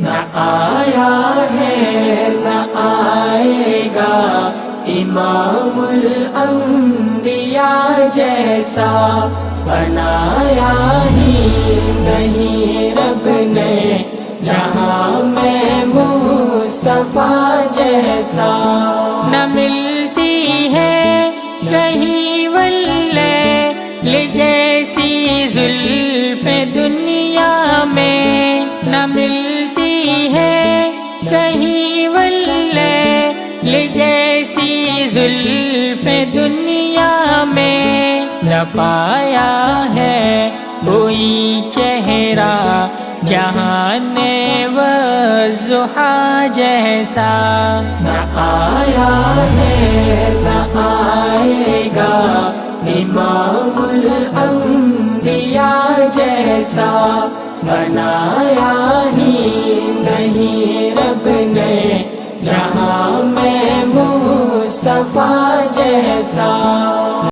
نہ آیا ہے نہ آئے گا امام الانبیاء جیسا، بنایا ہی نہیں رب نے جہاں میں مصطفیٰ جیسا۔ نہ ملتی ہے کہیں واللیل جیسی زلف دنیا میں، نہ ملتی ہے کہیں واللیل جیسی زلف دنیا میں، نہ پایا ہے کوئی چہرہ جہان والضحیٰ جیسا۔ نہ آیا ہے نہ آئے گا امام الانبیاء جیسا، بنایا ہی نہیں رب نے جہاں میں مصطفیٰ جیسا۔